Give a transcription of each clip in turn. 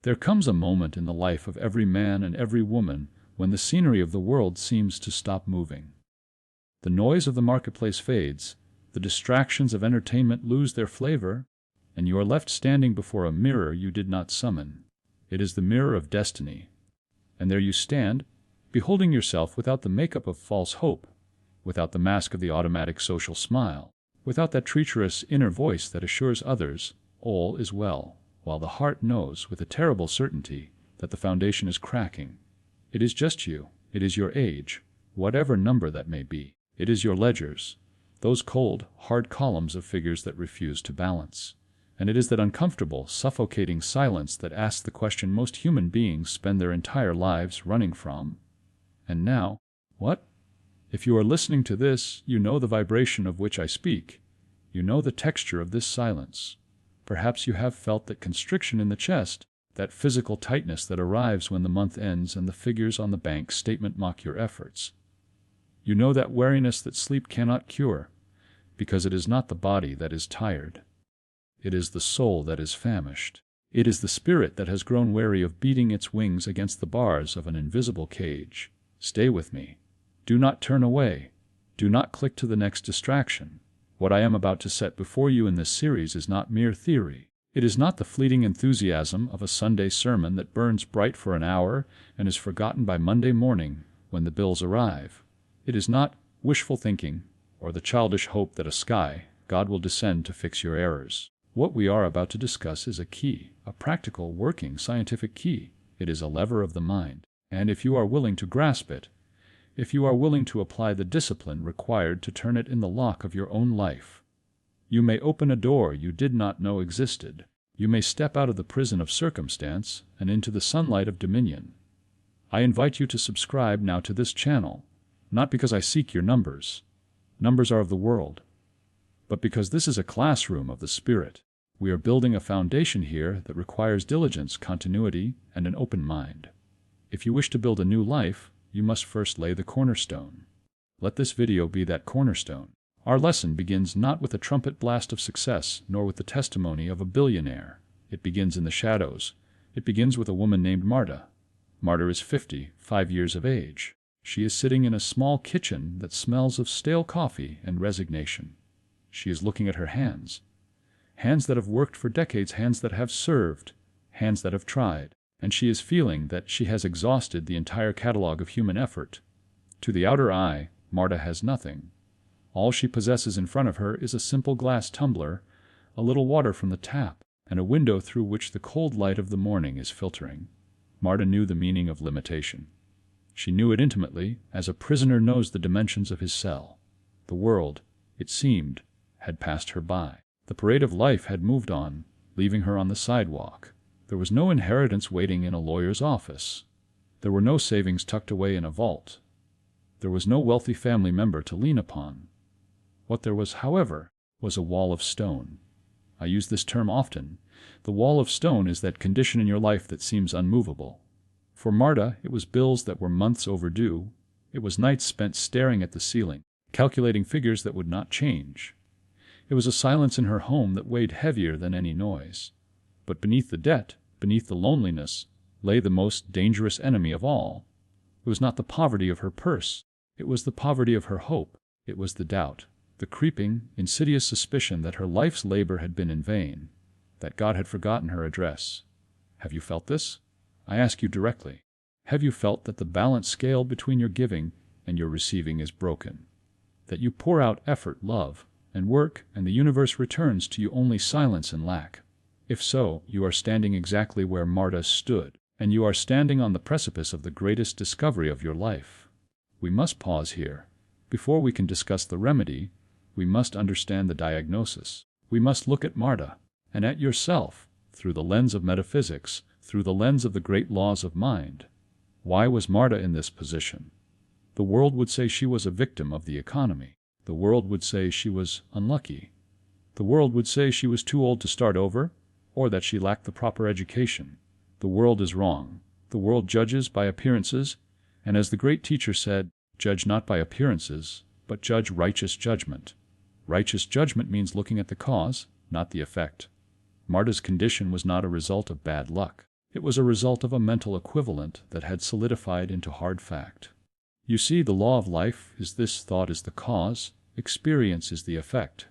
There comes a moment in the life of every man and every woman when the scenery of the world seems to stop moving. The noise of the marketplace fades, the distractions of entertainment lose their flavor, and you are left standing before a mirror you did not summon. It is the mirror of destiny. And there you stand, beholding yourself without the makeup of false hope, without the mask of the automatic social smile, without that treacherous inner voice that assures others all is well, while the heart knows with a terrible certainty that the foundation is cracking. It is just you. It is your age, whatever number that may be. It is your ledgers, those cold, hard columns of figures that refuse to balance. And it is that uncomfortable, suffocating silence that asks the question most human beings spend their entire lives running from. And now, what? If you are listening to this, you know the vibration of which I speak. You know the texture of this silence. Perhaps you have felt that constriction in the chest, that physical tightness that arrives when the month ends and the figures on the bank statement mock your efforts. You know that weariness that sleep cannot cure, because it is not the body that is tired. It is the soul that is famished. It is the spirit that has grown weary of beating its wings against the bars of an invisible cage. Stay with me. Do not turn away. Do not click to the next distraction. What I am about to set before you in this series is not mere theory. It is not the fleeting enthusiasm of a Sunday sermon that burns bright for an hour and is forgotten by Monday morning when the bills arrive. It is not wishful thinking or the childish hope that God will descend to fix your errors. What we are about to discuss is a key, a practical, working, scientific key. It is a lever of the mind. And if you are willing to grasp it, if you are willing to apply the discipline required to turn it in the lock of your own life, you may open a door you did not know existed. You may step out of the prison of circumstance and into the sunlight of dominion. I invite you to subscribe now to this channel, not because I seek your numbers. Numbers are of the world. But because this is a classroom of the Spirit. We are building a foundation here that requires diligence, continuity, and an open mind. If you wish to build a new life, you must first lay the cornerstone. Let this video be that cornerstone. Our lesson begins not with a trumpet blast of success, nor with the testimony of a billionaire. It begins in the shadows. It begins with a woman named Marta. Marta is 55 years of age. She is sitting in a small kitchen that smells of stale coffee and resignation. She is looking at her hands. Hands that have worked for decades, hands that have served, hands that have tried. And she is feeling that she has exhausted the entire catalog of human effort. To the outer eye, Marta has nothing. All she possesses in front of her is a simple glass tumbler, a little water from the tap, and a window through which the cold light of the morning is filtering. Marta knew the meaning of limitation. She knew it intimately, as a prisoner knows the dimensions of his cell. The world, it seemed, had passed her by. The parade of life had moved on, leaving her on the sidewalk. There was no inheritance waiting in a lawyer's office. There were no savings tucked away in a vault. There was no wealthy family member to lean upon. What there was, however, was a wall of stone. I use this term often. The wall of stone is that condition in your life that seems unmovable. For Marta, it was bills that were months overdue. It was nights spent staring at the ceiling, calculating figures that would not change. It was a silence in her home that weighed heavier than any noise. But beneath the debt, beneath the loneliness, lay the most dangerous enemy of all. It was not the poverty of her purse. It was the poverty of her hope. It was the doubt, the creeping, insidious suspicion that her life's labor had been in vain, that God had forgotten her address. Have you felt this? I ask you directly. Have you felt that the balance scale between your giving and your receiving is broken? That you pour out effort, love, and work, and the universe returns to you only silence and lack? If so, you are standing exactly where Marta stood, and you are standing on the precipice of the greatest discovery of your life. We must pause here. Before we can discuss the remedy, we must understand the diagnosis. We must look at Marta, and at yourself, through the lens of metaphysics, through the lens of the great laws of mind. Why was Marta in this position? The world would say she was a victim of the economy. The world would say she was unlucky. The world would say she was too old to start over, or that she lacked the proper education. The world is wrong. The world judges by appearances, and as the great teacher said, judge not by appearances, but judge righteous judgment. Righteous judgment means looking at the cause, not the effect. Marta's condition was not a result of bad luck. It was a result of a mental equivalent that had solidified into hard fact. You see, the law of life is this: thought is the cause, experience is the effect.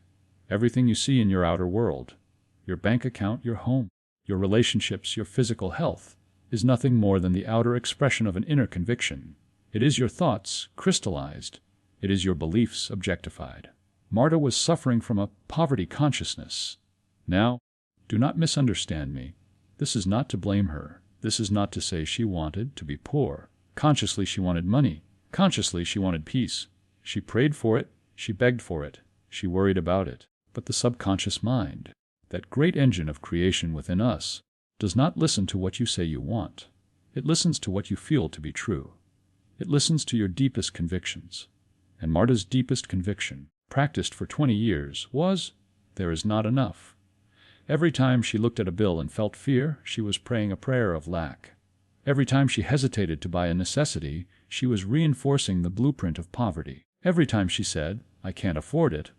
Everything you see in your outer world, your bank account, your home, your relationships, your physical health, is nothing more than the outer expression of an inner conviction. It is your thoughts crystallized. It is your beliefs objectified. Marta was suffering from a poverty consciousness. Now, do not misunderstand me. This is not to blame her. This is not to say she wanted to be poor. Consciously she wanted money. Consciously she wanted peace. She prayed for it. She begged for it. She worried about it. But the subconscious mind, that great engine of creation within us, does not listen to what you say you want. It listens to what you feel to be true. It listens to your deepest convictions. And Marta's deepest conviction, practiced for 20 years, was, there is not enough. Every time she looked at a bill and felt fear, she was praying a prayer of lack. Every time she hesitated to buy a necessity, she was reinforcing the blueprint of poverty. Every time she said, I can't afford it,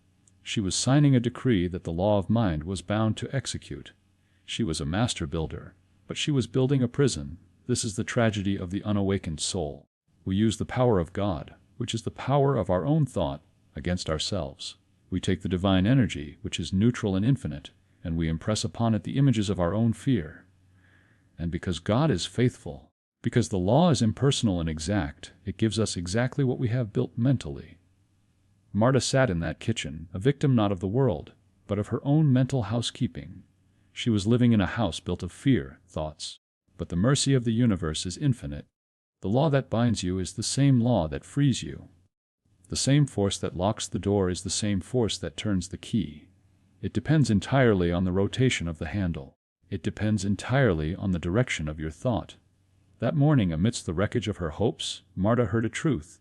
she was signing a decree that the law of mind was bound to execute. She was a master builder, but she was building a prison. This is the tragedy of the unawakened soul. We use the power of God, which is the power of our own thought, against ourselves. We take the divine energy, which is neutral and infinite, and we impress upon it the images of our own fear. And because God is faithful, because the law is impersonal and exact, it gives us exactly what we have built mentally. Marta sat in that kitchen, a victim not of the world, but of her own mental housekeeping. She was living in a house built of fear, thoughts. But the mercy of the universe is infinite. The law that binds you is the same law that frees you. The same force that locks the door is the same force that turns the key. It depends entirely on the rotation of the handle. It depends entirely on the direction of your thought. That morning, amidst the wreckage of her hopes, Marta heard a truth.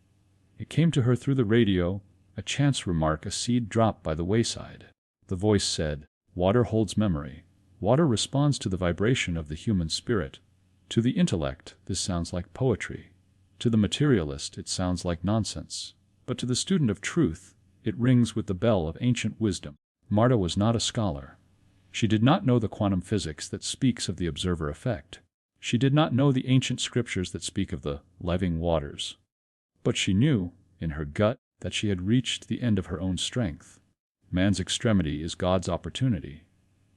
It came to her through the radio, a chance remark, a seed dropped by the wayside. The voice said, water holds memory. Water responds to the vibration of the human spirit. To the intellect, this sounds like poetry. To the materialist, it sounds like nonsense. But to the student of truth, it rings with the bell of ancient wisdom. Marta was not a scholar. She did not know the quantum physics that speaks of the observer effect. She did not know the ancient scriptures that speak of the living waters. But she knew, in her gut, that she had reached the end of her own strength. Man's extremity is God's opportunity.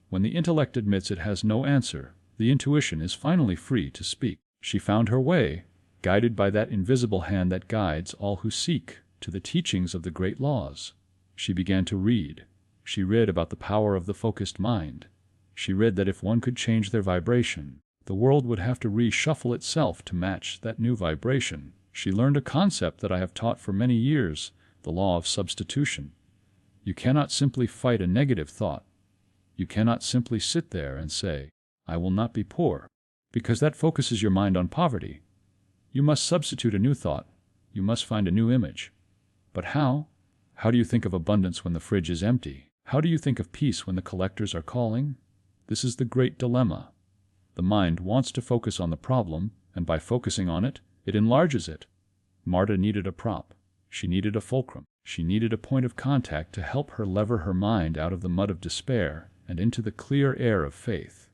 When the intellect admits it has no answer, the intuition is finally free to speak. She found her way, guided by that invisible hand that guides all who seek, to the teachings of the great laws. She began to read. She read about the power of the focused mind. She read that if one could change their vibration, the world would have to reshuffle itself to match that new vibration. She learned a concept that I have taught for many years, the law of substitution. You cannot simply fight a negative thought. You cannot simply sit there and say, I will not be poor, because that focuses your mind on poverty. You must substitute a new thought. You must find a new image. But how? How do you think of abundance when the fridge is empty? How do you think of peace when the collectors are calling? This is the great dilemma. The mind wants to focus on the problem, and by focusing on it, it enlarges it. Marta needed a prop. She needed a fulcrum. She needed a point of contact to help her lever her mind out of the mud of despair and into the clear air of faith.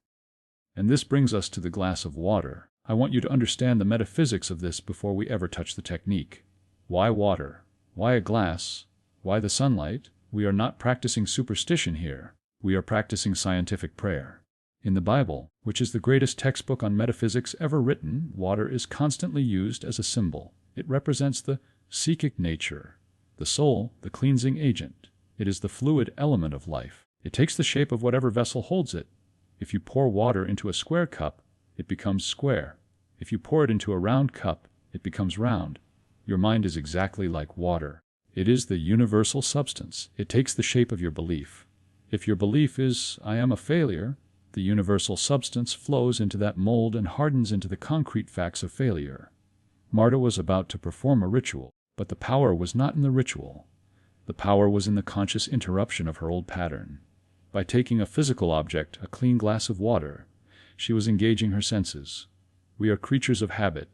And this brings us to the glass of water. I want you to understand the metaphysics of this before we ever touch the technique. Why water? Why a glass? Why the sunlight? We are not practicing superstition here. We are practicing scientific prayer. In the Bible, which is the greatest textbook on metaphysics ever written, water is constantly used as a symbol. It represents the psychic nature, the soul, the cleansing agent. It is the fluid element of life. It takes the shape of whatever vessel holds it. If you pour water into a square cup, it becomes square. If you pour it into a round cup, it becomes round. Your mind is exactly like water. It is the universal substance. It takes the shape of your belief. If your belief is, I am a failure, the universal substance flows into that mold and hardens into the concrete facts of failure. Marta was about to perform a ritual, but the power was not in the ritual. The power was in the conscious interruption of her old pattern. By taking a physical object, a clean glass of water, she was engaging her senses. We are creatures of habit.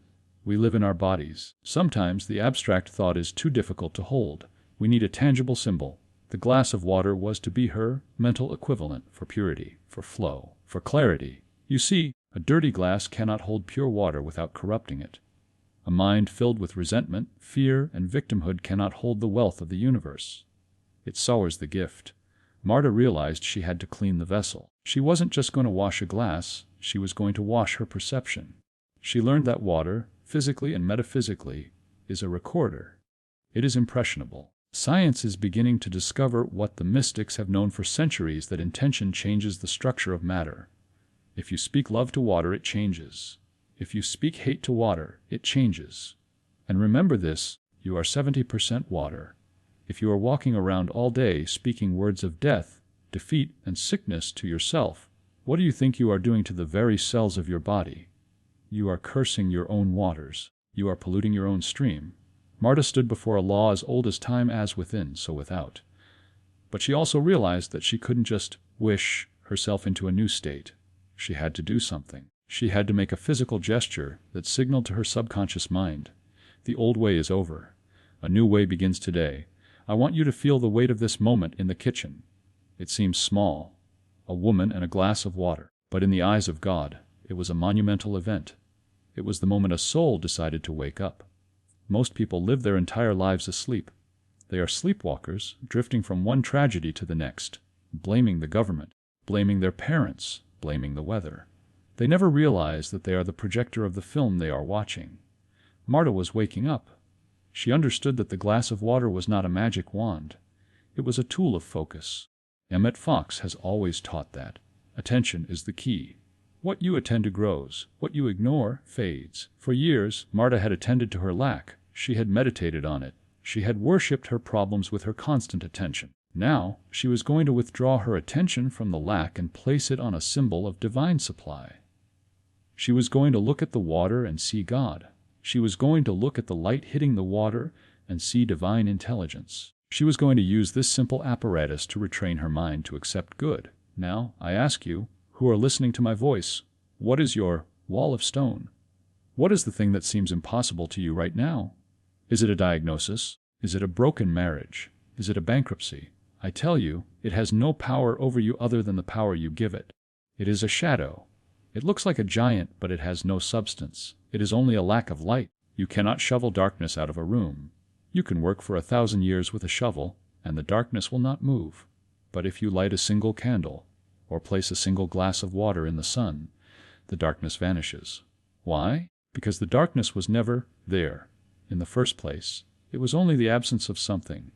We live in our bodies. Sometimes the abstract thought is too difficult to hold. We need a tangible symbol. The glass of water was to be her mental equivalent for purity, for flow, for clarity. You see, A dirty glass cannot hold pure water without corrupting it. A mind filled with resentment, fear, and victimhood cannot hold the wealth of the universe. It sours the gift. Marta realized she had to clean the vessel. She wasn't just going to wash a glass, she was going to wash her perception. She learned that water, physically and metaphysically, is a recorder. It is impressionable. Science is beginning to discover what the mystics have known for centuries, that intention changes the structure of matter. If you speak love to water, it changes. If you speak hate to water, it changes. And remember this, you are 70% water. If you are walking around all day speaking words of death, defeat, and sickness to yourself, what do you think you are doing to the very cells of your body? You are cursing your own waters. You are polluting your own stream. Marta stood before a law as old as time, as within, so without. But she also realized that she couldn't just wish herself into a new state. She had to do something. She had to make a physical gesture that signaled to her subconscious mind, the old way is over. A new way begins today. I want you to feel the weight of this moment in the kitchen. It seems small, a woman and a glass of water, but in the eyes of God, it was a monumental event. It was the moment a soul decided to wake up. Most people live their entire lives asleep. They are sleepwalkers, drifting from one tragedy to the next, blaming the government, blaming their parents, blaming the weather. They never realize that they are the projector of the film they are watching. Marta was waking up. She understood that the glass of water was not a magic wand. It was a tool of focus. Emmet Fox has always taught that. Attention is the key. What you attend to grows. What you ignore fades. For years, Marta had attended to her lack. She had meditated on it. She had worshipped her problems with her constant attention. Now, she was going to withdraw her attention from the lack and place it on a symbol of divine supply. She was going to look at the water and see God. She was going to look at the light hitting the water and see divine intelligence. She was going to use this simple apparatus to retrain her mind to accept good. Now, I ask you, who are listening to my voice, what is your wall of stone? What is the thing that seems impossible to you right now? Is it a diagnosis? Is it a broken marriage? Is it a bankruptcy? I tell you, it has no power over you other than the power you give it. It is a shadow. It looks like a giant, but it has no substance. It is only a lack of light. You cannot shovel darkness out of a room. You can work for 1,000 years with a shovel, and the darkness will not move. But if you light a single candle, or place a single glass of water in the sun, the darkness vanishes. Why? Because the darkness was never there. In the first place, it was only the absence of something.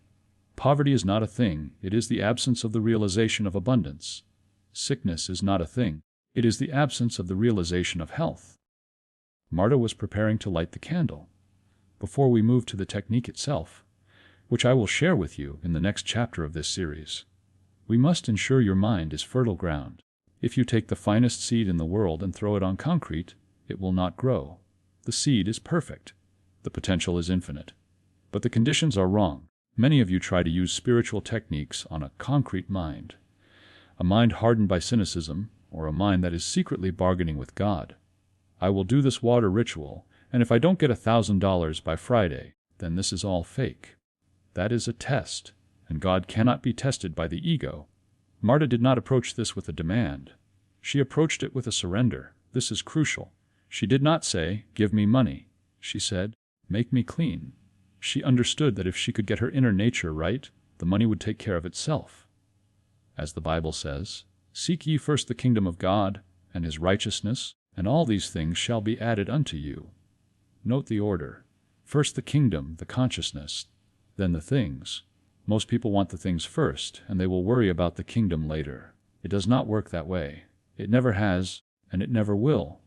Poverty is not a thing. It is the absence of the realization of abundance. Sickness is not a thing. It is the absence of the realization of health. Marta was preparing to light the candle. Before we move to the technique itself, which I will share with you in the next chapter of this series, we must ensure your mind is fertile ground. If you take the finest seed in the world and throw it on concrete, it will not grow. The seed is perfect. The potential is infinite. But the conditions are wrong. Many of you try to use spiritual techniques on a concrete mind. A mind hardened by cynicism, or a mind that is secretly bargaining with God. I will do this water ritual, and if I don't get $1,000 by Friday, then this is all fake. That is a test, and God cannot be tested by the ego. Marta did not approach this with a demand. She approached it with a surrender. This is crucial. She did not say, "Give me money." She said, "Make me clean." She understood that if she could get her inner nature right, the money would take care of itself. As the Bible says, "Seek ye first the kingdom of God and his righteousness, and all these things shall be added unto you." Note the order. First the kingdom, the consciousness, then the things. Most people want the things first, and they will worry about the kingdom later. It does not work that way. It never has, and it never will.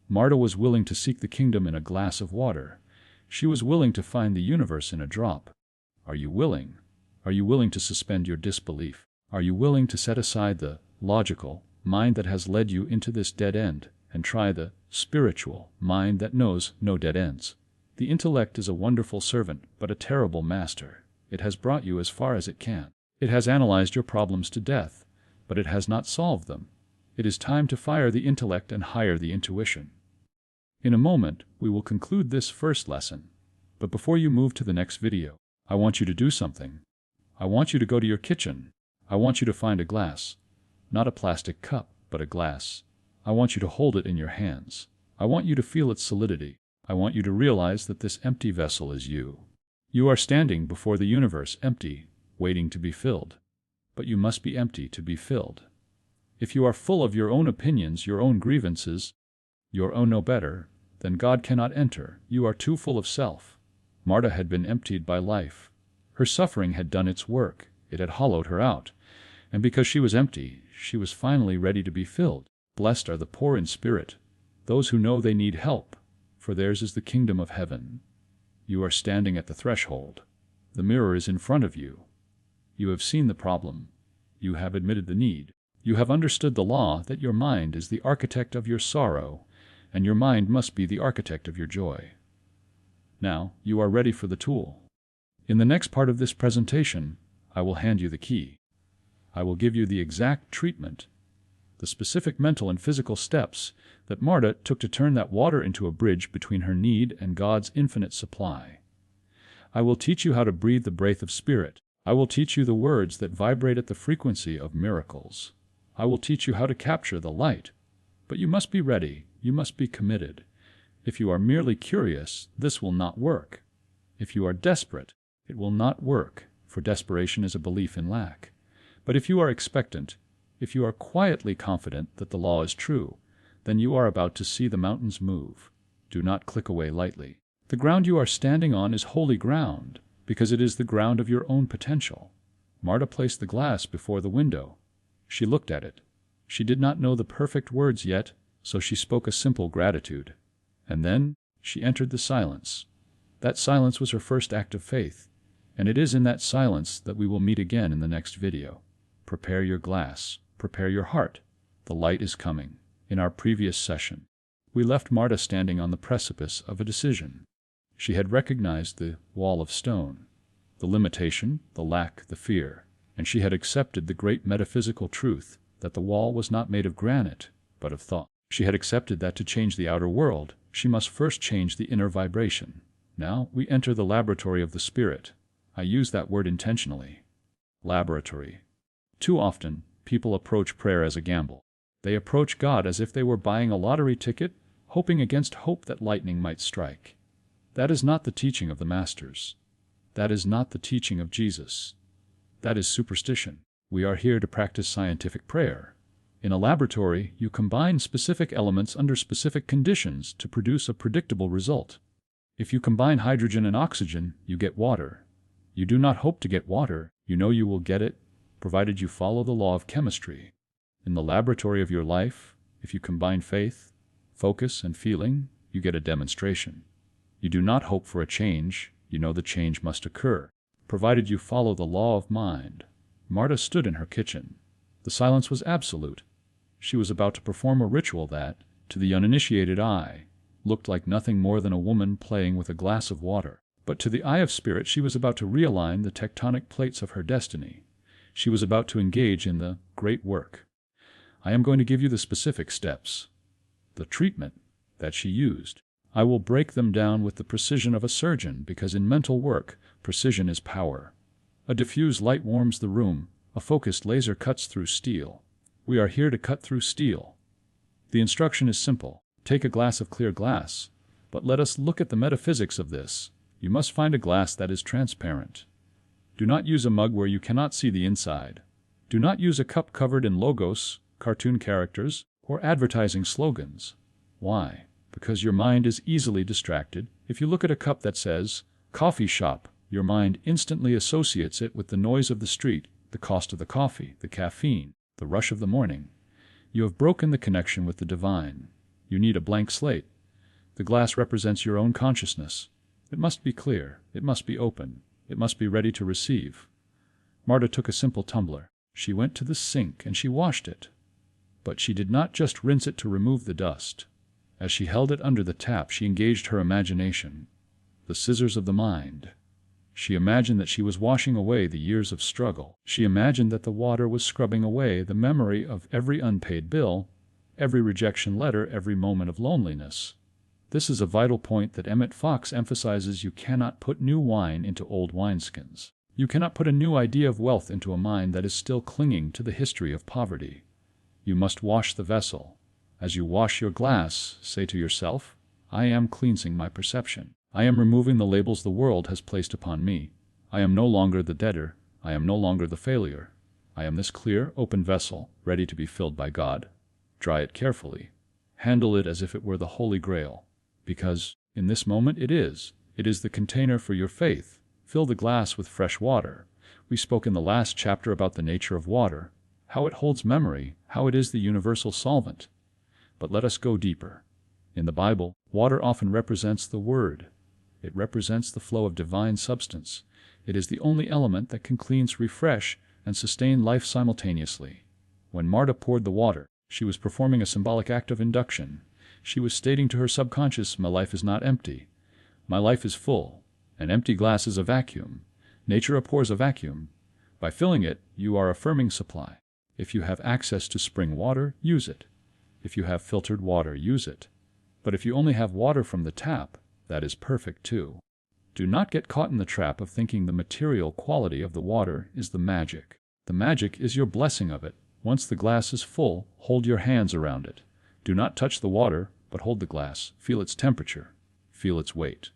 Marta was willing to seek the kingdom in a glass of water. She was willing to find the universe in a drop. Are you willing? Are you willing to suspend your disbelief? Are you willing to set aside the logical mind that has led you into this dead end and try the spiritual mind that knows no dead ends? The intellect is a wonderful servant, but a terrible master. It has brought you as far as it can. It has analyzed your problems to death, but it has not solved them. It is time to fire the intellect and hire the intuition. In a moment, we will conclude this first lesson. But before you move to the next video, I want you to do something. I want you to go to your kitchen. I want you to find a glass. Not a plastic cup, but a glass. I want you to hold it in your hands. I want you to feel its solidity. I want you to realize that this empty vessel is you. You are standing before the universe empty, waiting to be filled. But you must be empty to be filled. If you are full of your own opinions, your own grievances, your own no better, then God cannot enter. You are too full of self. Marta had been emptied by life. Her suffering had done its work. It had hollowed her out. And because she was empty, she was finally ready to be filled. Blessed are the poor in spirit, those who know they need help, for theirs is the kingdom of heaven. You are standing at the threshold. The mirror is in front of you. You have seen the problem. You have admitted the need. You have understood the law that your mind is the architect of your sorrow, and your mind must be the architect of your joy. Now you are ready for the tool. In the next part of this presentation, I will hand you the key. I will give you the exact treatment, the specific mental and physical steps that Marta took to turn that water into a bridge between her need and God's infinite supply. I will teach you how to breathe the breath of spirit. I will teach you the words that vibrate at the frequency of miracles. I will teach you how to capture the light. But you must be ready. You must be committed. If you are merely curious, this will not work. If you are desperate, it will not work, for desperation is a belief in lack. But if you are expectant, if you are quietly confident that the law is true, then you are about to see the mountains move. Do not click away lightly. The ground you are standing on is holy ground, because it is the ground of your own potential. Marta placed the glass before the window. She looked at it. She did not know the perfect words yet, so she spoke a simple gratitude. And then she entered the silence. That silence was her first act of faith, and it is in that silence that we will meet again in the next video. Prepare your glass. Prepare your heart. The light is coming. In our previous session, we left Marta standing on the precipice of a decision. She had recognized the wall of stone, the limitation, the lack, the fear, and she had accepted the great metaphysical truth that the wall was not made of granite, but of thought. She had accepted that to change the outer world, she must first change the inner vibration. Now we enter the laboratory of the spirit. I use that word intentionally. Laboratory. Too often, people approach prayer as a gamble. They approach God as if they were buying a lottery ticket, hoping against hope that lightning might strike. That is not the teaching of the Masters. That is not the teaching of Jesus. That is superstition. We are here to practice scientific prayer. In a laboratory, you combine specific elements under specific conditions to produce a predictable result. If you combine hydrogen and oxygen, you get water. You do not hope to get water. You know you will get it, provided you follow the law of chemistry. In the laboratory of your life, if you combine faith, focus, and feeling, you get a demonstration. You do not hope for a change. You know the change must occur, provided you follow the law of mind. Marta stood in her kitchen. The silence was absolute. She was about to perform a ritual that, to the uninitiated eye, looked like nothing more than a woman playing with a glass of water. But to the eye of spirit, she was about to realign the tectonic plates of her destiny. She was about to engage in the great work. I am going to give you the specific steps, the treatment that she used. I will break them down with the precision of a surgeon, because in mental work, precision is power. A diffused light warms the room. A focused laser cuts through steel. We are here to cut through steel. The instruction is simple. Take a glass of clear glass. But let us look at the metaphysics of this. You must find a glass that is transparent. Do not use a mug where you cannot see the inside. Do not use a cup covered in logos, cartoon characters, or advertising slogans. Why? Because your mind is easily distracted. If you look at a cup that says, coffee shop, your mind instantly associates it with the noise of the street, the cost of the coffee, the caffeine, the rush of the morning. You have broken the connection with the divine. You need a blank slate. The glass represents your own consciousness. It must be clear. It must be open. It must be ready to receive. Marta took a simple tumbler. She went to the sink and she washed it. But she did not just rinse it to remove the dust. As she held it under the tap, she engaged her imagination, the scissors of the mind. She imagined that she was washing away the years of struggle. She imagined that the water was scrubbing away the memory of every unpaid bill, every rejection letter, every moment of loneliness. This is a vital point that Emmet Fox emphasizes. You cannot put new wine into old wineskins. You cannot put a new idea of wealth into a mind that is still clinging to the history of poverty. You must wash the vessel. As you wash your glass, say to yourself, I am cleansing my perception. I am removing the labels the world has placed upon me. I am no longer the debtor. I am no longer the failure. I am this clear, open vessel, ready to be filled by God. Dry it carefully. Handle it as if it were the Holy Grail, because in this moment it is. It is the container for your faith. Fill the glass with fresh water. We spoke in the last chapter about the nature of water, how it holds memory, how it is the universal solvent. But let us go deeper. In the Bible, water often represents the Word. It represents the flow of divine substance. It is the only element that can cleanse, refresh, and sustain life simultaneously. When Marta poured the water, she was performing a symbolic act of induction. She was stating to her subconscious, my life is not empty. My life is full. An empty glass is a vacuum. Nature abhors a vacuum. By filling it, you are affirming supply. If you have access to spring water, use it. If you have filtered water, use it. But if you only have water from the tap, that is perfect too. Do not get caught in the trap of thinking the material quality of the water is the magic. The magic is your blessing of it. Once the glass is full, hold your hands around it. Do not touch the water, but hold the glass. Feel its temperature. Feel its weight.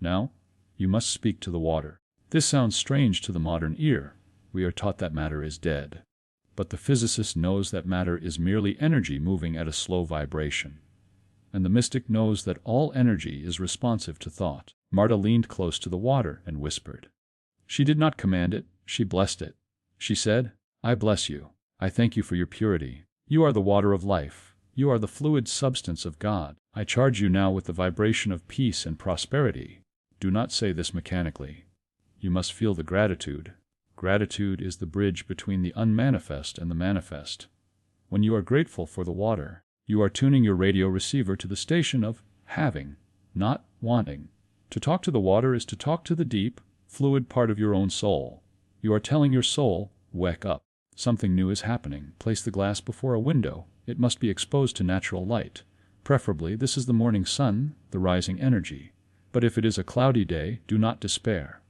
Now, you must speak to the water. This sounds strange to the modern ear. We are taught that matter is dead. But the physicist knows that matter is merely energy moving at a slow vibration. And the mystic knows that all energy is responsive to thought. Marta leaned close to the water and whispered. She did not command it, she blessed it. She said, I bless you. I thank you for your purity. You are the water of life. You are the fluid substance of God. I charge you now with the vibration of peace and prosperity. Do not say this mechanically. You must feel the gratitude. Gratitude is the bridge between the unmanifest and the manifest. When you are grateful for the water, you are tuning your radio receiver to the station of having, not wanting. To talk to the water is to talk to the deep, fluid part of your own soul. You are telling your soul, wake up. Something new is happening. Place the glass before a window. It must be exposed to natural light. Preferably, this is the morning sun, the rising energy. But if it is a cloudy day, do not despair.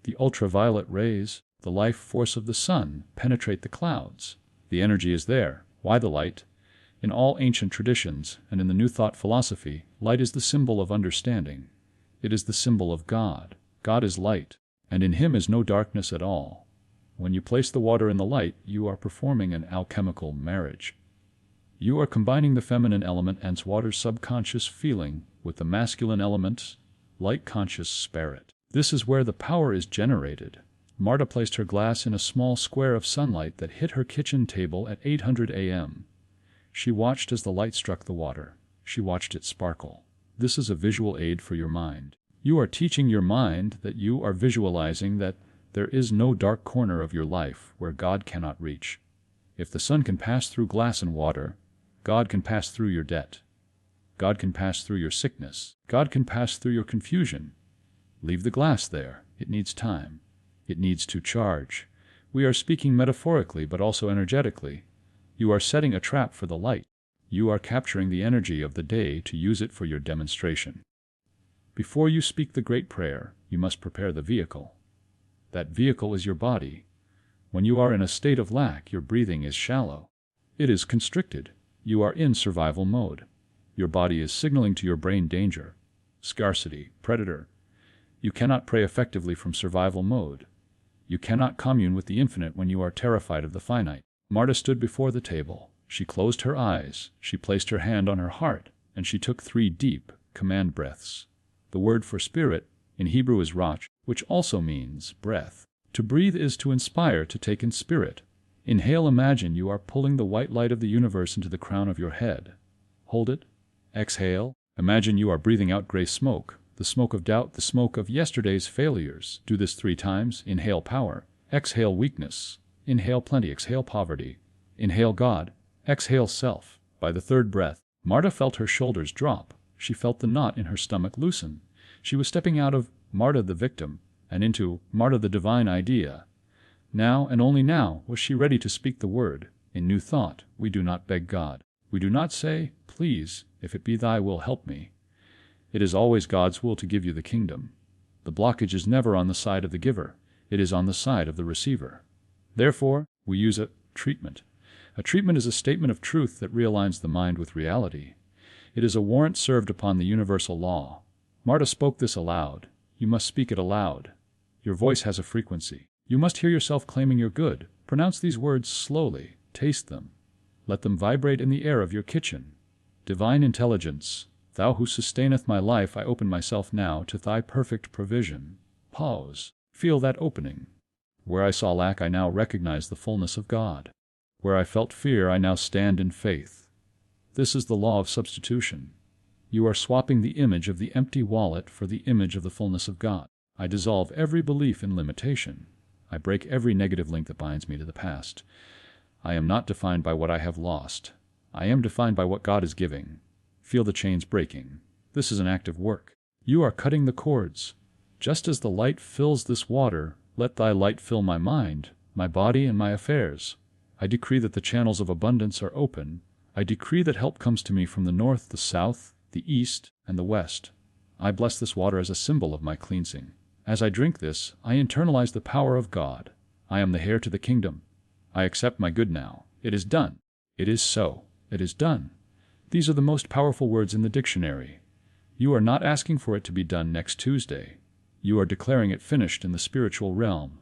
The ultraviolet rays, the life force of the sun, penetrate the clouds. The energy is there. Why the light? In all ancient traditions, and in the New Thought philosophy, light is the symbol of understanding. It is the symbol of God. God is light, and in Him is no darkness at all. When you place the water in the light, you are performing an alchemical marriage. You are combining the feminine element and water's subconscious feeling with the masculine element, light-conscious spirit. This is where the power is generated. Marta placed her glass in a small square of sunlight that hit her kitchen table at 800 a.m. She watched as the light struck the water. She watched it sparkle. This is a visual aid for your mind. You are teaching your mind that you are visualizing that there is no dark corner of your life where God cannot reach. If the sun can pass through glass and water, God can pass through your debt. God can pass through your sickness. God can pass through your confusion. Leave the glass there. It needs time. It needs to charge. We are speaking metaphorically, but also energetically. You are setting a trap for the light. You are capturing the energy of the day to use it for your demonstration. Before you speak the great prayer, you must prepare the vehicle. That vehicle is your body. When you are in a state of lack, your breathing is shallow. It is constricted. You are in survival mode. Your body is signaling to your brain danger, scarcity, predator. You cannot pray effectively from survival mode. You cannot commune with the infinite when you are terrified of the finite. Marta stood before the table. She closed her eyes. She placed her hand on her heart, and she took 3 deep command breaths. The word for spirit in Hebrew is rach, which also means breath. To breathe is to inspire, to take in spirit. Inhale, imagine you are pulling the white light of the universe into the crown of your head. Hold it. Exhale. Imagine you are breathing out gray smoke, the smoke of doubt, the smoke of yesterday's failures. Do this 3 times. Inhale power. Exhale weakness. Inhale plenty. Exhale poverty. Inhale God. Exhale self. By the 3rd breath, Marta felt her shoulders drop. She felt the knot in her stomach loosen. She was stepping out of Marta the victim and into Marta the divine idea. Now and only now was she ready to speak the word. In New Thought, we do not beg God. We do not say, please, if it be thy will, help me. It is always God's will to give you the kingdom. The blockage is never on the side of the giver. It is on the side of the receiver. Therefore, we use a treatment. A treatment is a statement of truth that realigns the mind with reality. It is a warrant served upon the universal law. Marta spoke this aloud. You must speak it aloud. Your voice has a frequency. You must hear yourself claiming your good. Pronounce these words slowly. Taste them. Let them vibrate in the air of your kitchen. Divine intelligence, thou who sustaineth my life, I open myself now to thy perfect provision. Pause. Feel that opening. Where I saw lack, I now recognize the fullness of God. Where I felt fear, I now stand in faith. This is the law of substitution. You are swapping the image of the empty wallet for the image of the fullness of God. I dissolve every belief in limitation. I break every negative link that binds me to the past. I am not defined by what I have lost. I am defined by what God is giving. Feel the chains breaking. This is an act of work. You are cutting the cords. Just as the light fills this water, let thy light fill my mind, my body, and my affairs. I decree that the channels of abundance are open. I decree that help comes to me from the north, the south, the east, and the west. I bless this water as a symbol of my cleansing. As I drink this, I internalize the power of God. I am the heir to the kingdom. I accept my good now. It is done. It is so. It is done. These are the most powerful words in the dictionary. You are not asking for it to be done next Tuesday. You are declaring it finished in the spiritual realm.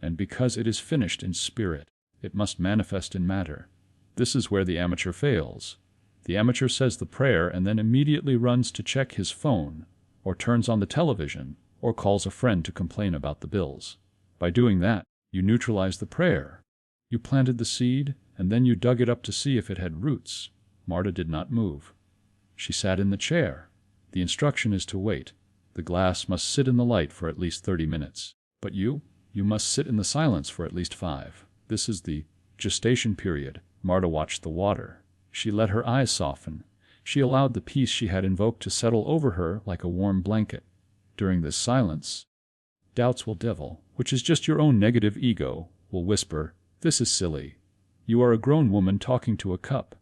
And because it is finished in spirit, it must manifest in matter. This is where the amateur fails. The amateur says the prayer and then immediately runs to check his phone, or turns on the television, or calls a friend to complain about the bills. By doing that, you neutralize the prayer. You planted the seed, and then you dug it up to see if it had roots. Marta did not move. She sat in the chair. The instruction is to wait. The glass must sit in the light for at least 30 minutes. But you must sit in the silence for at least 5. This is the gestation period. Marta watched the water. She let her eyes soften. She allowed the peace she had invoked to settle over her like a warm blanket. During this silence, doubts will devil, which is just your own negative ego, will whisper, "This is silly. You are a grown woman talking to a cup.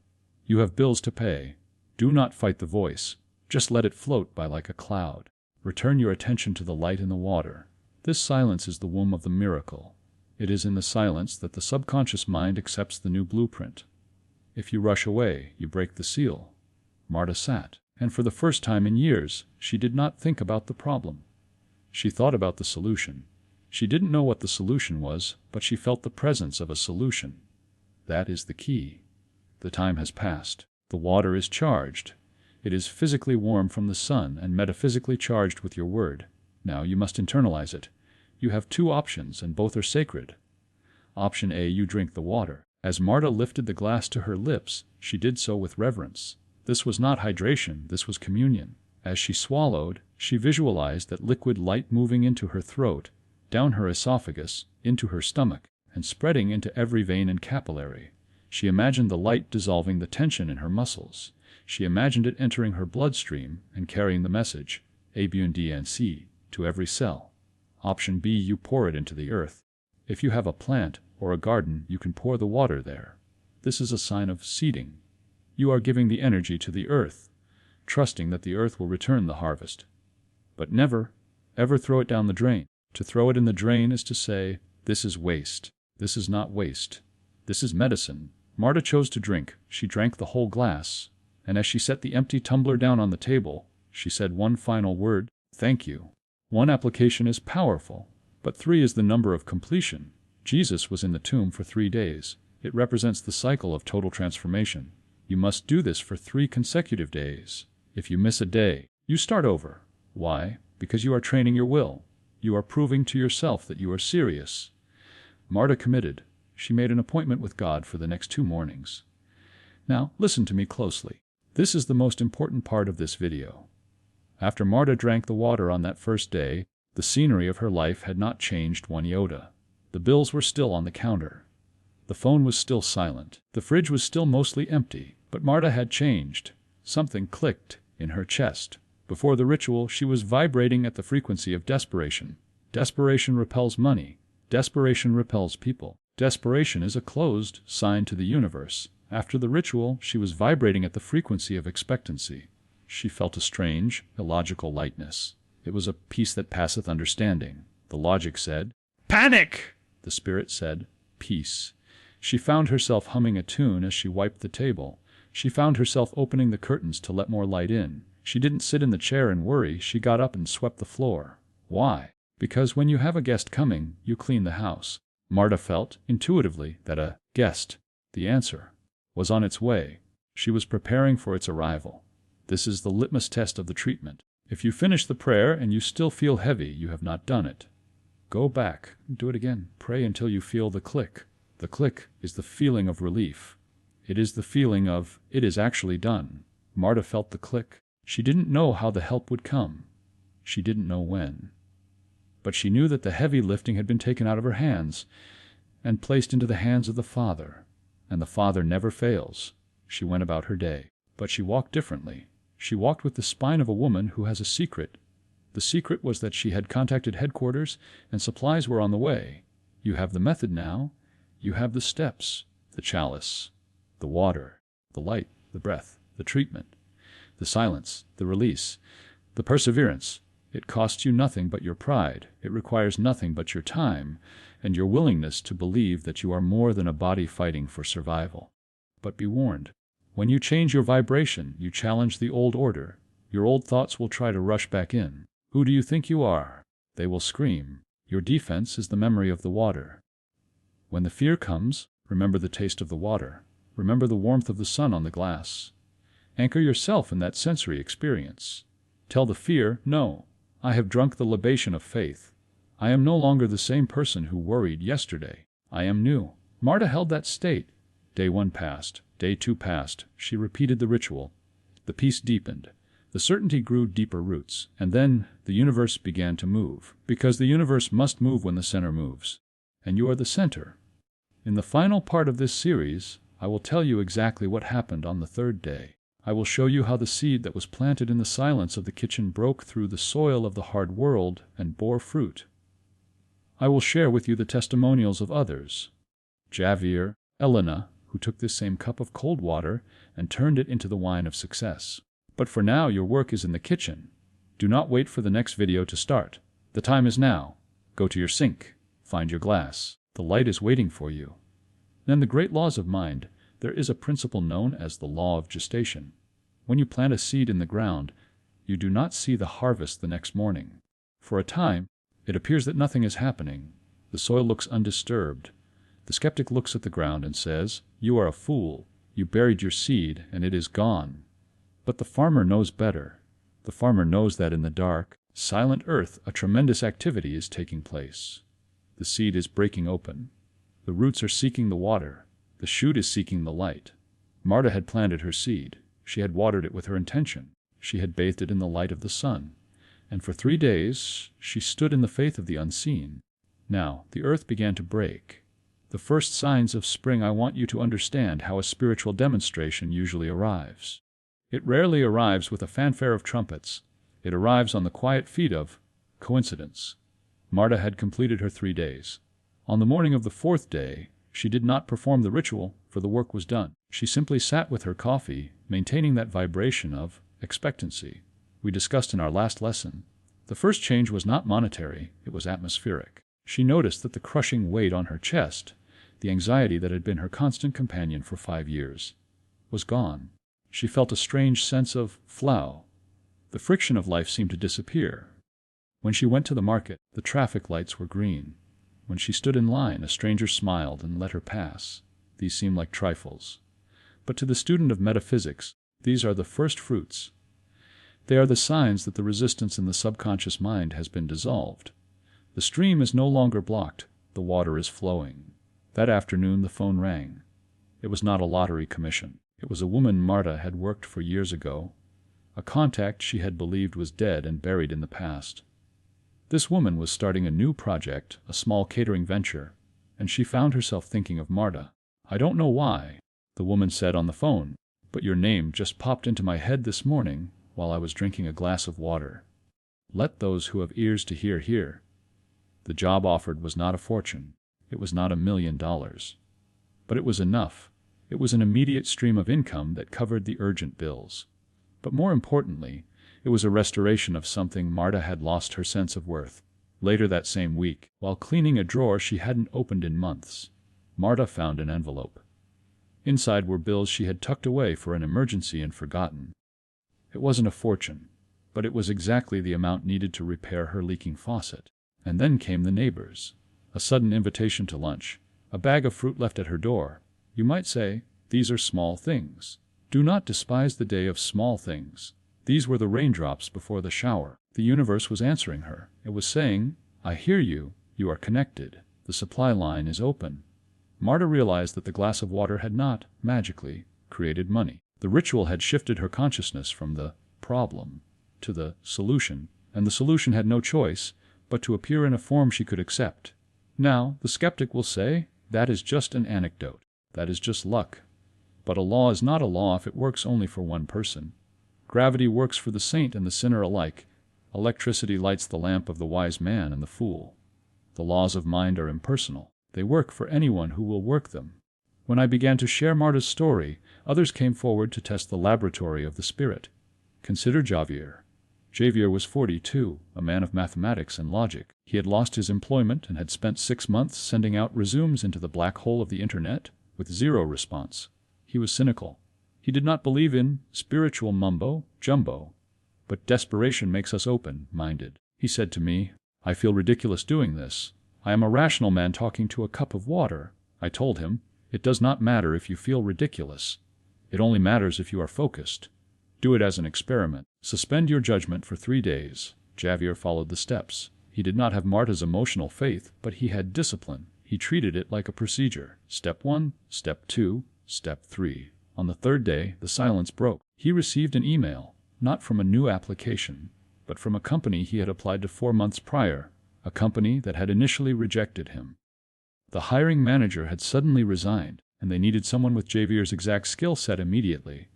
You have bills to pay. Do not fight the voice. Just let it float by like a cloud. Return your attention to the light in the water. This silence is the womb of the miracle. It is in the silence that the subconscious mind accepts the new blueprint. If you rush away, you break the seal." Marta sat, and for the first time in years, she did not think about the problem. She thought about the solution. She didn't know what the solution was, but she felt the presence of a solution. That is the key. The time has passed. The water is charged. It is physically warm from the sun and metaphysically charged with your word. Now you must internalize it. You have 2 options, and both are sacred. Option A, you drink the water. As Marta lifted the glass to her lips, she did so with reverence. This was not hydration, this was communion. As she swallowed, she visualized that liquid light moving into her throat, down her esophagus, into her stomach, and spreading into every vein and capillary. She imagined the light dissolving the tension in her muscles. She imagined it entering her bloodstream and carrying the message, A, B, and D, and C, to every cell. Option B, you pour it into the earth. If you have a plant or a garden, you can pour the water there. This is a sign of seeding. You are giving the energy to the earth, trusting that the earth will return the harvest. But never, ever throw it down the drain. To throw it in the drain is to say, this is waste. This is not waste. This is medicine. Marta chose to drink. She drank the whole glass. And as she set the empty tumbler down on the table, she said one final word, thank you. 1 application is powerful, but 3 is the number of completion. Jesus was in the tomb for 3 days. It represents the cycle of total transformation. You must do this for 3 consecutive days. If you miss a day, you start over. Why? Because you are training your will. You are proving to yourself that you are serious. Marta committed. She made an appointment with God for the next 2 mornings. Now, listen to me closely. This is the most important part of this video. After Marta drank the water on that first day, the scenery of her life had not changed 1 iota. The bills were still on the counter. The phone was still silent. The fridge was still mostly empty. But Marta had changed. Something clicked in her chest. Before the ritual, she was vibrating at the frequency of desperation. Desperation repels money. Desperation repels people. Desperation is a closed sign to the universe. After the ritual, she was vibrating at the frequency of expectancy. She felt a strange, illogical lightness. It was a peace that passeth understanding. The logic said, "Panic!" The spirit said, "Peace." She found herself humming a tune as she wiped the table. She found herself opening the curtains to let more light in. She didn't sit in the chair and worry, she got up and swept the floor. Why? Because when you have a guest coming, you clean the house. Marta felt, intuitively, that a guest, the answer, was on its way. She was preparing for its arrival. This is the litmus test of the treatment. If you finish the prayer and you still feel heavy, you have not done it. Go back, do it again. Pray until you feel the click. The click is the feeling of relief. It is the feeling of, it is actually done. Marta felt the click. She didn't know how the help would come. She didn't know when. But she knew that the heavy lifting had been taken out of her hands and placed into the hands of the Father. And the Father never fails. She went about her day. But she walked differently. She walked with the spine of a woman who has a secret. The secret was that she had contacted headquarters and supplies were on the way. You have the method now. You have the steps, the chalice, the water, the light, the breath, the treatment, the silence, the release, the perseverance. It costs you nothing but your pride. It requires nothing but your time and your willingness to believe that you are more than a body fighting for survival. But be warned. When you change your vibration, you challenge the old order. Your old thoughts will try to rush back in. Who do you think you are? They will scream. Your defense is the memory of the water. When the fear comes, remember the taste of the water. Remember the warmth of the sun on the glass. Anchor yourself in that sensory experience. Tell the fear, no, I have drunk the libation of faith. I am no longer the same person who worried yesterday. I am new. Marta held that state. Day 1 passed. Day 2 passed. She repeated the ritual. The peace deepened. The certainty grew deeper roots. And then the universe began to move. Because the universe must move when the center moves. And you are the center. In the final part of this series, I will tell you exactly what happened on the 3rd day. I will show you how the seed that was planted in the silence of the kitchen broke through the soil of the hard world and bore fruit. I will share with you the testimonials of others. Javier, Elena, who took this same cup of cold water and turned it into the wine of success. But for now, your work is in the kitchen. Do not wait for the next video to start. The time is now. Go to your sink. Find your glass. The light is waiting for you. In the great laws of mind, there is a principle known as the law of gestation. When you plant a seed in the ground, you do not see the harvest the next morning. For a time, it appears that nothing is happening. The soil looks undisturbed. The skeptic looks at the ground and says, "You are a fool. You buried your seed, and it is gone." But the farmer knows better. The farmer knows that in the dark, silent earth, a tremendous activity is taking place. The seed is breaking open. The roots are seeking the water. The shoot is seeking the light. Marta had planted her seed. She had watered it with her intention. She had bathed it in the light of the sun. And for 3 days she stood in the faith of the unseen. Now the earth began to break. The first signs of spring. I want you to understand how a spiritual demonstration usually arrives. It rarely arrives with a fanfare of trumpets. It arrives on the quiet feet of coincidence. Marta had completed her 3 days. On the morning of the 4th day, she did not perform the ritual, for the work was done. She simply sat with her coffee, maintaining that vibration of expectancy we discussed in our last lesson. The first change was not monetary, it was atmospheric. She noticed that the crushing weight on her chest, the anxiety that had been her constant companion for 5 years, was gone. She felt a strange sense of flow. The friction of life seemed to disappear. When she went to the market, the traffic lights were green. When she stood in line, a stranger smiled and let her pass. These seem like trifles. But to the student of metaphysics, these are the first fruits. They are the signs that the resistance in the subconscious mind has been dissolved. The stream is no longer blocked. The water is flowing. That afternoon the phone rang. It was not a lottery commission. It was a woman Marta had worked for years ago, a contact she had believed was dead and buried in the past. This woman was starting a new project, a small catering venture, and she found herself thinking of Marta. "I don't know why," the woman said on the phone, "but your name just popped into my head this morning while I was drinking a glass of water. Let those who have ears to hear hear." The job offered was not a fortune. It was not $1 million. But it was enough. It was an immediate stream of income that covered the urgent bills. But more importantly, it was a restoration of something. Marta had lost her sense of worth. Later that same week, while cleaning a drawer she hadn't opened in months, Marta found an envelope. Inside were bills she had tucked away for an emergency and forgotten. It wasn't a fortune, but it was exactly the amount needed to repair her leaking faucet. And then came the neighbors. A sudden invitation to lunch. A bag of fruit left at her door. You might say, these are small things. Do not despise the day of small things. These were the raindrops before the shower. The universe was answering her. It was saying, I hear you. You are connected. The supply line is open. Marta realized that the glass of water had not, magically, created money. The ritual had shifted her consciousness from the problem to the solution, and the solution had no choice but to appear in a form she could accept. Now, the skeptic will say, that is just an anecdote. That is just luck. But a law is not a law if it works only for one person. Gravity works for the saint and the sinner alike. Electricity lights the lamp of the wise man and the fool. The laws of mind are impersonal. They work for anyone who will work them. When I began to share Marta's story, others came forward to test the laboratory of the spirit. Consider Javier. Javier was 42, a man of mathematics and logic. He had lost his employment and had spent 6 months sending out resumes into the black hole of the internet with zero response. He was cynical. He did not believe in spiritual mumbo-jumbo. But desperation makes us open-minded. He said to me, I feel ridiculous doing this. I am a rational man talking to a cup of water. I told him, it does not matter if you feel ridiculous. It only matters if you are focused. Do it as an experiment. Suspend your judgment for 3 days. Javier followed the steps. He did not have Marta's emotional faith, but he had discipline. He treated it like a procedure. Step 1, Step 2, Step 3. On the 3rd day, the silence broke. He received an email, not from a new application, but from a company he had applied to 4 months prior, a company that had initially rejected him. The hiring manager had suddenly resigned, and they needed someone with Javier's exact skill set immediately.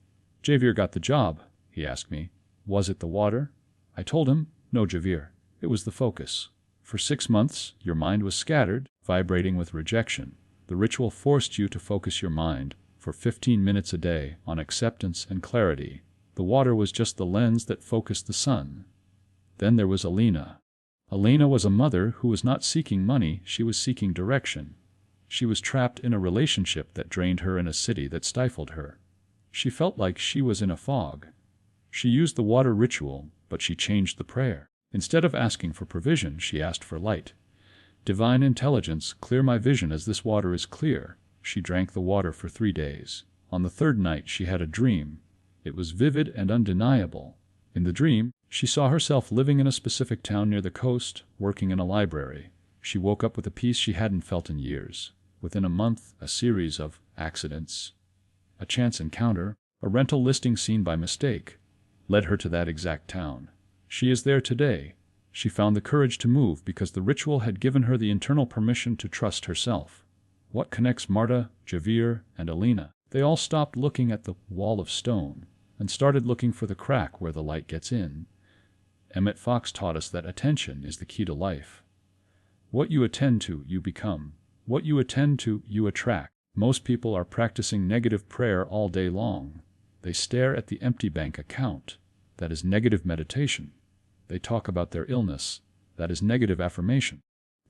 Javier got the job, he asked me. Was it the water? I told him, no, Javier. It was the focus. For 6 months, your mind was scattered, vibrating with rejection. The ritual forced you to focus your mind for 15 minutes a day on acceptance and clarity. The water was just the lens that focused the sun. Then there was Alina. Alina was a mother who was not seeking money, she was seeking direction. She was trapped in a relationship that drained her in a city that stifled her. She felt like she was in a fog. She used the water ritual, but she changed the prayer. Instead of asking for provision, she asked for light. Divine intelligence, clear my vision as this water is clear. She drank the water for 3 days. On the 3rd night she had a dream. It was vivid and undeniable. In the dream, she saw herself living in a specific town near the coast, working in a library. She woke up with a peace she hadn't felt in years. Within a month, a series of accidents, a chance encounter, a rental listing seen by mistake, led her to that exact town. She is there today. She found the courage to move because the ritual had given her the internal permission to trust herself. What connects Marta, Javier, and Alina? They all stopped looking at the wall of stone and started looking for the crack where the light gets in. Emmet Fox taught us that attention is the key to life. What you attend to, you become. What you attend to, you attract. Most people are practicing negative prayer all day long. They stare at the empty bank account. That is negative meditation. They talk about their illness. That is negative affirmation.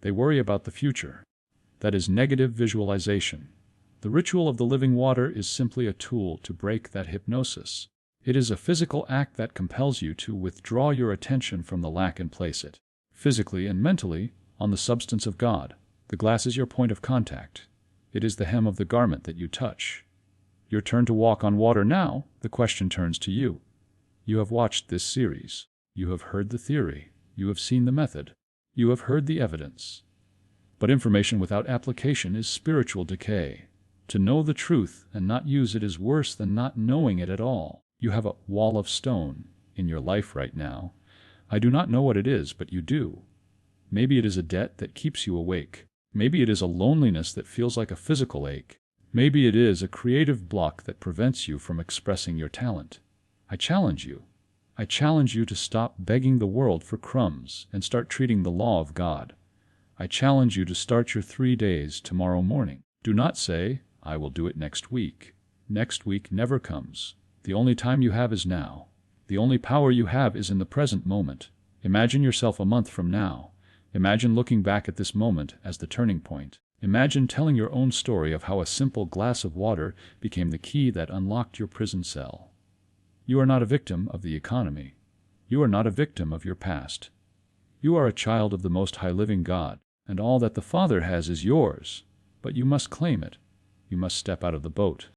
They worry about the future. That is negative visualization. The ritual of the living water is simply a tool to break that hypnosis. It is a physical act that compels you to withdraw your attention from the lack and place it, physically and mentally, on the substance of God. The glass is your point of contact. It is the hem of the garment that you touch. Your turn to walk on water now, the question turns to you. You have watched this series. You have heard the theory. You have seen the method. You have heard the evidence. But information without application is spiritual decay. To know the truth and not use it is worse than not knowing it at all. You have a wall of stone in your life right now. I do not know what it is, but you do. Maybe it is a debt that keeps you awake. Maybe it is a loneliness that feels like a physical ache. Maybe it is a creative block that prevents you from expressing your talent. I challenge you. I challenge you to stop begging the world for crumbs and start treating the law of God. I challenge you to start your 3 days tomorrow morning. Do not say, I will do it next week. Next week never comes. The only time you have is now. The only power you have is in the present moment. Imagine yourself a month from now. Imagine looking back at this moment as the turning point. Imagine telling your own story of how a simple glass of water became the key that unlocked your prison cell. You are not a victim of the economy. You are not a victim of your past. You are a child of the Most High Living God, and all that the Father has is yours, but you must claim it. You must step out of the boat.